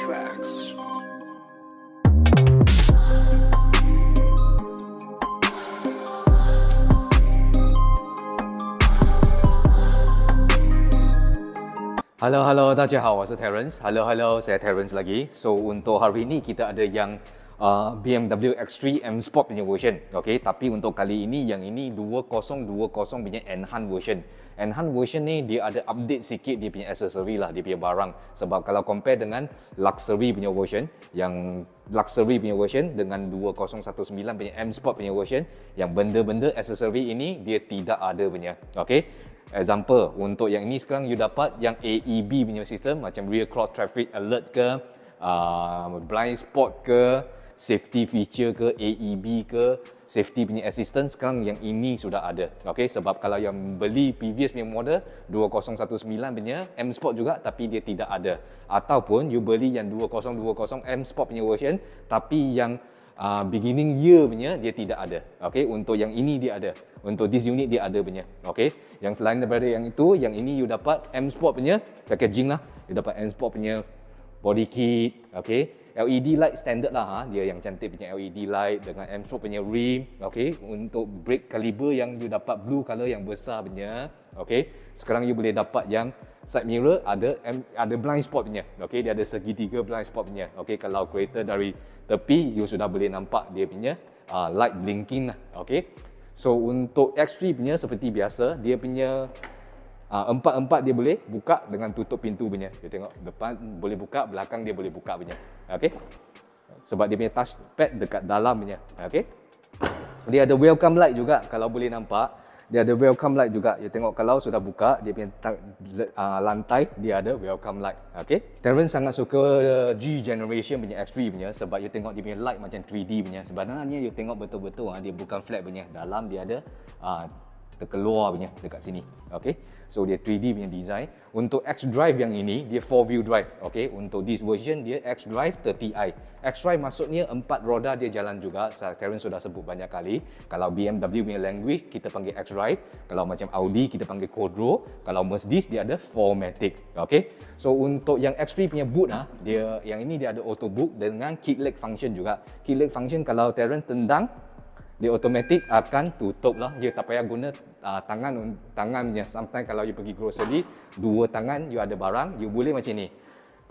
Tracks. Halo, 大家好，我是 Terence. Halo, saya Terence lagi. So, untuk hari ini kita ada yang BMW X3 M Sport punya version. Okay, tapi untuk kali ini yang ini 2020 punya Enhanced version. Enhanced version ni dia ada update sikit dia punya accessory lah, dia punya barang. Sebab kalau compare dengan luxury punya version, yang luxury punya version dengan 2019 punya M Sport punya version, yang benda-benda accessory ini dia tidak ada punya. Okay. Example, untuk yang ini sekarang you dapat yang AEB punya sistem macam rear cross traffic alert ke, blind spot ke, safety feature ke, AEB ke, safety punya assistance, sekarang yang ini sudah ada. Okay, sebab kalau yang beli previous punya model 2019 punya M Sport juga tapi dia tidak ada. Ataupun you beli yang 2020 M Sport punya version tapi yang beginning year punya dia tidak ada. Okay, untuk yang ini dia ada. Untuk this unit dia ada punya. Okay, yang selain daripada yang itu, yang ini you dapat M Sport punya packaging lah. You dapat M Sport punya body kit. Okay, LED light standard lah. Dia yang cantik punya LED light dengan M Sport punya rim. Okay, untuk brake caliber yang you dapat blue color yang besar punya. Okay, sekarang you boleh dapat yang side mirror ada blind spot punya. Okay, dia ada segitiga blind spot punya. Okay, kalau kereta dari tepi you sudah boleh nampak dia punya light blinking lah. Okay, so untuk X3 punya seperti biasa dia punya empat dia boleh buka dengan tutup pintu punya. Kita tengok depan boleh buka, belakang dia boleh buka punya. Okay, sebab dia punya touchpad dekat dalam punya. Okay, dia ada welcome light juga kalau boleh nampak. Dia ada welcome light juga. You tengok kalau sudah buka dia punya lantai dia ada welcome light. Okay, Terence sangat suka G generation punya X3 punya sebab you tengok dia punya light macam 3D punya. Sebenarnya you tengok betul-betul dia bukan flat punya. Dalam dia ada terkeluar punya dekat sini. Okay, so dia 3D punya design. Untuk X-Drive yang ini dia 4-wheel drive. Okay, untuk this version dia X-Drive 30i. X-Drive maksudnya 4 roda dia jalan juga. Terence sudah sebut banyak kali. Kalau BMW punya language kita panggil X-Drive. Kalau macam Audi kita panggil Quattro. Kalau Mercedes dia ada 4matic. Okay, so untuk yang X3 punya boot dia yang ini dia ada auto boot dengan kick leg function juga. Kick leg function kalau Terence tendang dia automatic akan tutup lah. You tak payah guna tangannya. Sometimes kalau you pergi grocery, dua tangan you ada barang, you boleh macam ni.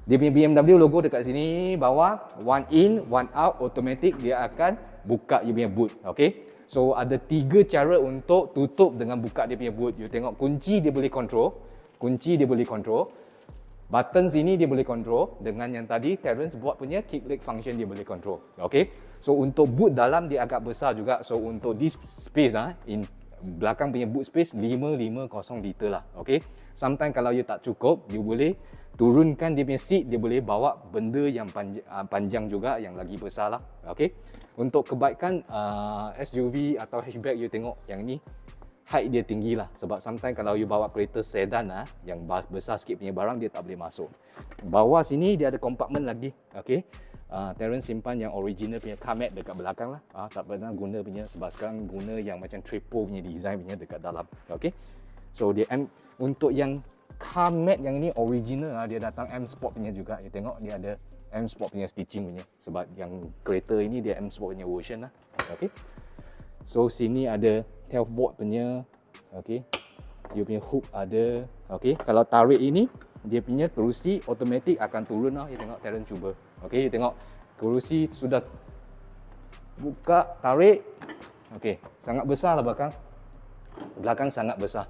Dia punya BMW logo dekat sini bawah, one in, one out, automatic dia akan buka you punya boot. Okay, so ada 3 cara untuk tutup dengan buka dia punya boot. You tengok kunci dia boleh control, button sini dia boleh control. Dengan yang tadi Terence buat punya kick leg function dia boleh control. Okay, so untuk boot dalam dia agak besar juga. So untuk this space in belakang punya boot space 550 liter lah. Okay, sometimes kalau you tak cukup, you boleh turunkan dia punya seat, dia boleh bawa benda yang panjang juga yang lagi besar lah. Okay, untuk kebaikan SUV atau hatchback you tengok yang ni height dia tinggi lah. Sebab sometimes kalau you bawa kereta sedan yang besar sikit punya barang dia tak boleh masuk. Bawah sini dia ada compartment lagi. Okay, Terence simpan yang original punya car mat dekat belakang lah. Tak pernah guna punya sebab sekarang guna yang macam triple punya design punya dekat dalam. Okay, so dia untuk yang car mat yang ni original dia datang M Sport punya juga. You tengok dia ada M Sport punya stitching punya. Sebab yang kereta ini dia M Sport punya version lah. Okay, so sini ada 12 volt punya. Okay, dia punya hook ada. Okay, kalau tarik ini dia punya kerusi automatic akan turun lah. You tengok Terence cuba. Okay, you tengok kerusi sudah buka, tarik. Okay, sangat besar lah belakang sangat besar.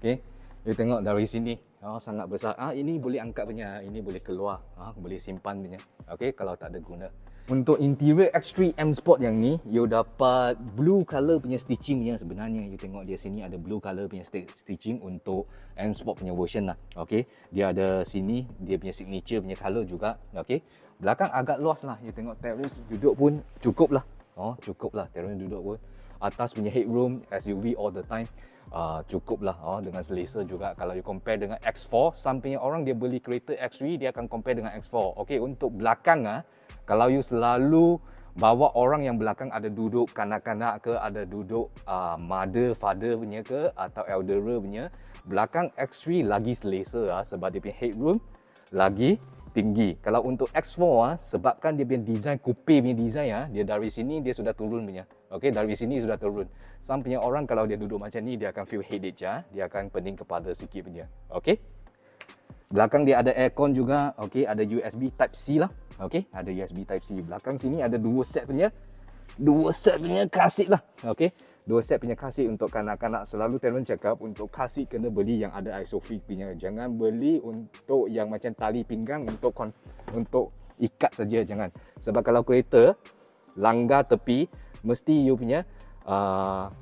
Okay, you tengok dari sini sangat besar. Ini boleh angkat punya, ini boleh keluar, boleh simpan punya. Okay, kalau tak ada guna. Untuk interior X3 M Sport yang ni, you dapat blue color punya stitching punya sebenarnya. You tengok dia sini ada blue color punya stitching untuk M Sport punya version lah. Okay, dia ada sini dia punya signature punya color juga. Okay, belakang agak luas lah. You tengok Terence duduk pun cukup lah. Cukup lah Terence duduk pun. Atas punya headroom SUV all the time. Cukup lah dengan selesa juga. Kalau you compare dengan X4, sampingnya orang dia beli kereta X3 dia akan compare dengan X4. Okay, untuk belakang kalau you selalu bawa orang yang belakang ada duduk kanak-kanak ke, ada duduk mother, father punya ke, atau elderer punya, belakang X3 lagi selesa sebab dia punya headroom lagi tinggi. Kalau untuk X4 sebabkan dia punya design, coupe punya design dia dari sini dia sudah turun punya. Okey, dari sini sudah turun. Some punya orang kalau dia duduk macam ni dia akan feel headache dia akan pening kepala sikit punya. Okey. Belakang dia ada aircon juga. Okey, ada USB Type C lah. Okey, ada USB Type C. Belakang sini ada dua set punya kasih lah. Okey. Dua set punya kasih untuk kanak-kanak. Selalu Terence cakap untuk kasih kena beli yang ada isofix punya. Jangan beli untuk yang macam tali pinggang untuk ikat saja, jangan. Sebab kalau kereta langgar tepi, mesti you punya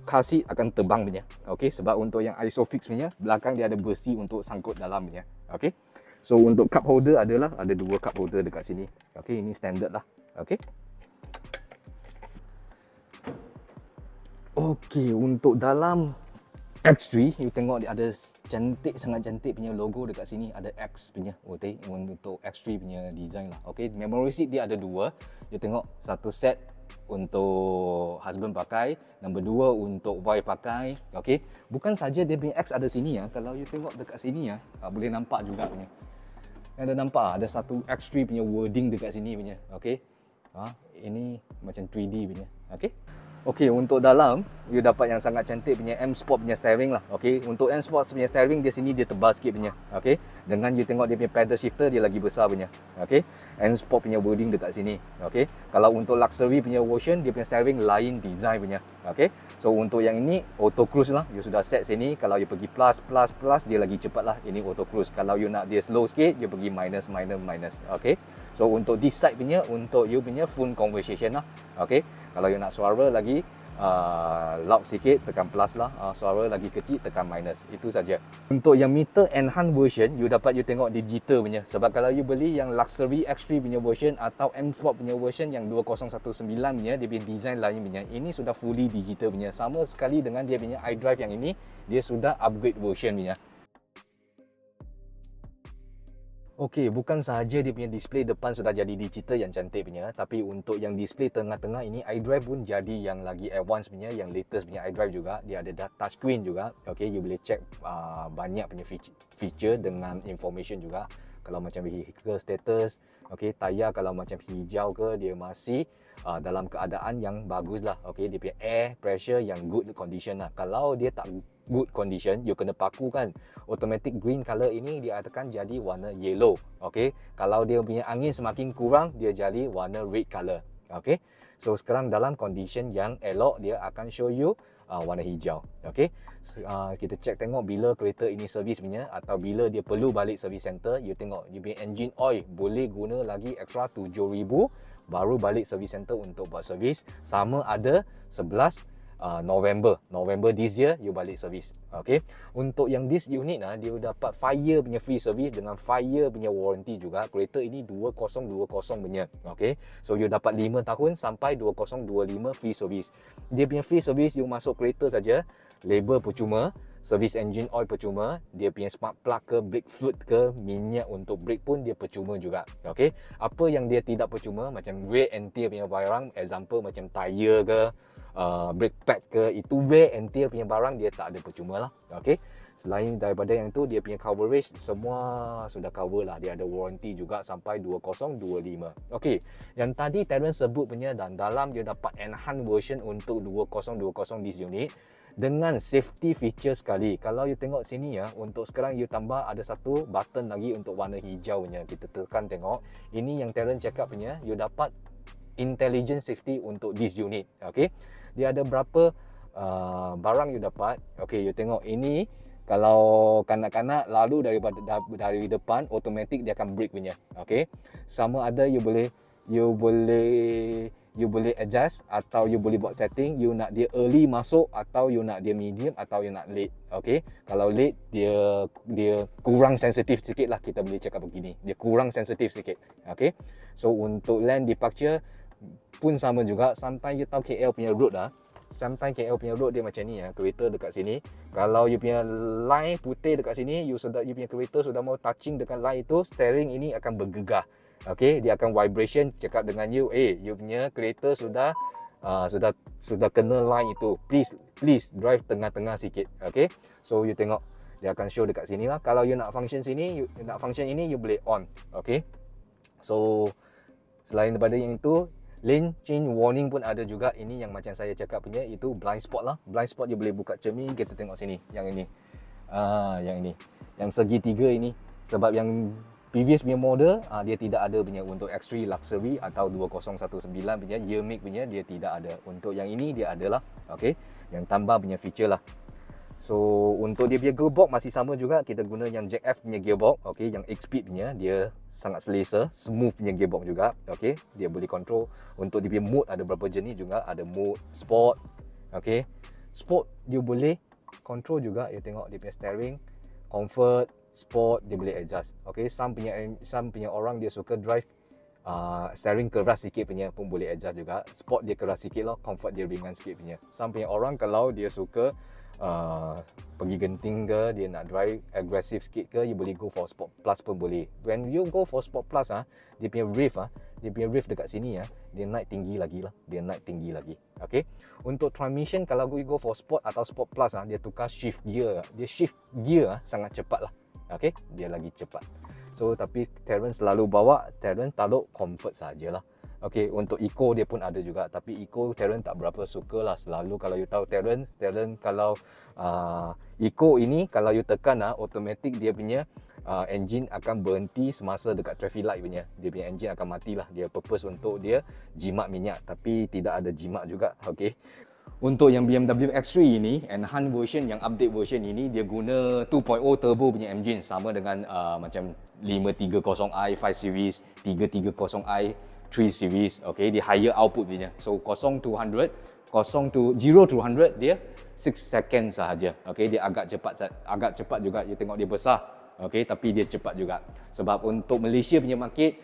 kasih akan terbang punya. Okey, sebab untuk yang isofix punya belakang dia ada besi untuk sangkut dalam punya. Okey. So untuk cup holder ada dua cup holder dekat sini. Okey, ini standard lah. Okey. Okey, untuk dalam X3, you tengok dia ada sangat cantik punya logo dekat sini. Ada X punya, untuk X3 punya design lah. Okey, memory seat dia ada dua. You tengok satu set untuk husband pakai, number dua untuk wife pakai. Okey, bukan saja dia punya X ada sini kalau you tengok dekat sini boleh nampak juga punya. Ada nampak ada satu X3 punya wording dekat sini punya. Okey. Ini macam 3D punya. Okey. Okey, untuk dalam, you dapat yang sangat cantik punya M Sport punya steering lah. Okey, untuk M Sport punya steering, dia sini dia tebal sikit punya. Okey, dengan you tengok dia punya pedal shifter, dia lagi besar punya. Okey, M Sport punya wording dekat sini. Okey, kalau untuk luxury punya version, dia punya steering lain design punya. Okey, so untuk yang ini, auto cruise lah. You sudah set sini, kalau you pergi plus, dia lagi cepat lah. Ini auto cruise. Kalau you nak dia slow sikit, you pergi minus. Okey, so untuk this side punya, untuk you punya phone conversation lah. Okey, kalau you nak suara lagi loud sikit, tekan plus lah. Suara lagi kecil, tekan minus. Itu saja. Untuk yang meter enhanced version, you dapat you tengok digital punya. Sebab kalau you beli yang luxury X3 punya version atau M Sport punya version yang 2019 punya, dia punya design lain punya. Ini sudah fully digital punya. Sama sekali dengan dia punya iDrive yang ini, dia sudah upgrade version punya. Okey, bukan sahaja dia punya display depan sudah jadi digital yang cantik punya, tapi untuk yang display tengah-tengah ini iDrive pun jadi yang lagi advance punya, yang latest punya iDrive juga. Dia ada touchscreen juga. Okey, you boleh check banyak punya feature dengan information juga. Kalau macam vehicle status, okey, tayar kalau macam hijau ke, dia masih dalam keadaan yang bagus lah. Okey, dia punya air pressure yang good condition lah. Kalau dia tak good condition, you kena pakukan. Automatic green color ini dia akan jadi warna yellow. Okey, kalau dia punya angin semakin kurang, dia jadi warna red color. Okey, so sekarang dalam condition yang elok, dia akan show you warna hijau. Okey, kita check tengok bila kereta ini servis punya atau bila dia perlu balik service center. You tengok dia punya engine oil boleh guna lagi extra 7,000 baru balik service center untuk buat servis. Sama ada 11 November this year you balik servis. Okey, untuk yang this unit dia dapat 5 year punya free service dengan 5 year punya warranty juga. Kereta ini 2020 punya. Okey, so you dapat 5 tahun sampai 2025 free service. Dia punya free service you masuk kereta saja, label percuma, service engine oil percuma, dia punya spark plug ke, brake fluid ke, minyak untuk brake pun dia percuma juga. Okey, apa yang dia tidak percuma macam wear and tear punya barang, example macam tire ke, brake pad ke, itu wear and tear punya barang dia tak ada percuma lah. Okey, selain daripada yang itu, dia punya coverage semua sudah cover lah. Dia ada warranty juga sampai 2025. Okey, yang tadi Terence sebut punya, dan dalam dia dapat enhanced version untuk 2020 this unit dengan safety feature sekali. Kalau you tengok sini untuk sekarang you tambah ada satu button lagi untuk warna hijau punya. Kita tekan tengok, ini yang Terence cakap punya, you dapat intelligent safety untuk this unit. Okey, dia ada berapa barang you dapat. Okey, you tengok ini, kalau kanak-kanak lalu dari depan, automatic dia akan brake punya. Okey, sama ada you boleh adjust atau you boleh buat setting, you nak dia early masuk atau you nak dia medium atau you nak late. Okey, kalau late dia kurang sensitif sikit lah, kita boleh cakap begini, dia kurang sensitif sikit. Okey, so untuk lane departure pun sama juga. Sometimes you tahu KL punya road sometimes KL punya road dia macam ni kereta dekat sini, kalau you punya line putih dekat sini, you punya kereta sudah mau touching dengan line itu, steering ini akan bergegar. Okey, dia akan vibration cakap dengan you, you punya kereta sudah kena line itu, please drive tengah-tengah sikit. Okey, so you tengok dia akan show dekat sini lah. Kalau you nak function sini, you boleh on. Okey, So selain daripada yang itu, lane change warning pun ada juga. Ini yang macam saya cakap punya, itu blind spot lah. Blind spot dia boleh buka cermin, kita tengok sini, yang ini. Yang ini, yang segitiga ini. Sebab yang previous punya model, dia tidak ada punya untuk X3 Luxury atau 2019 punya year make punya, dia tidak ada. Untuk yang ini dia adalah, okay, yang tambah punya feature lah. So untuk dia punya gearbox masih sama juga, kita guna yang Jack F punya gearbox, okay, yang 8-speed punya, dia sangat selesa, smooth punya gearbox juga, okay. Dia boleh control untuk dia punya mode, ada berapa jenis juga, ada mode sport, okay. Sport dia boleh control juga, you tengok dia punya steering, comfort, sport dia boleh adjust, okay. Some punya orang dia suka drive steering keras sikit punya pun boleh adjust juga. Sport dia keras sikit lah, comfort dia ringan sikit punya. Some punya orang kalau dia suka pergi genting ke, dia nak drive aggressive sikit ke, you boleh go for Sport Plus pun boleh. When you go for Sport Plus dia punya rev dekat sini dia naik tinggi lagi lah, dia naik tinggi lagi. Okay. Untuk transmission, kalau you go for Sport atau Sport Plus dia tukar shift gear, dia shift gear sangat cepat lah. Okay, dia lagi cepat. So tapi Terrence selalu bawa, Terrence taruh comfort sajalah. Okay, untuk eco dia pun ada juga, tapi eco Terrence tak berapa suka lah. Selalu kalau you tahu Terrence kalau eco ini, kalau you tekan automatic dia punya engine akan berhenti semasa dekat traffic light punya. Dia punya engine akan matilah. Dia purpose untuk dia jimat minyak, tapi tidak ada jimat juga. Okay. Untuk yang BMW X3 ini, enhanced version, yang update version ini, dia guna 2.0 turbo punya engine, sama dengan macam 530i 5 series, 330i 3 series. Okay, dia higher output punya. So 0 to 100 dia 6 seconds sahaja. Okay, dia agak cepat juga. You tengok dia besar. Okay, tapi dia cepat juga. Sebab untuk Malaysia punya market,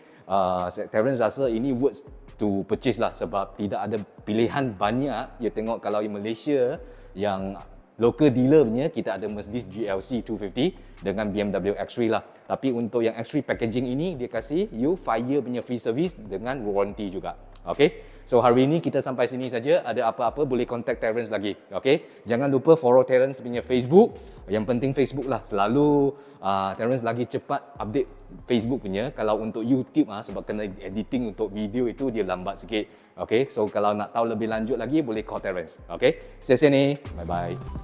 Terrence rasa ini worth to purchase lah, sebab tidak ada pilihan banyak. You tengok kalau di Malaysia yang local dealer punya, kita ada Mercedes GLC 250 dengan BMW X3 lah. Tapi untuk yang X3 packaging ini, dia kasih you 5 year punya free service dengan warranty juga. Okay, so hari ini kita sampai sini saja. Ada apa-apa boleh contact Terrence lagi. Okay, jangan lupa follow Terrence punya Facebook. Yang penting Facebook lah. Selalu Terrence lagi cepat update Facebook punya. Kalau untuk YouTube sebab kena editing untuk video itu dia lambat sikit. Okay, so kalau nak tahu lebih lanjut lagi boleh call Terrence. Okay, see you sini. Bye bye.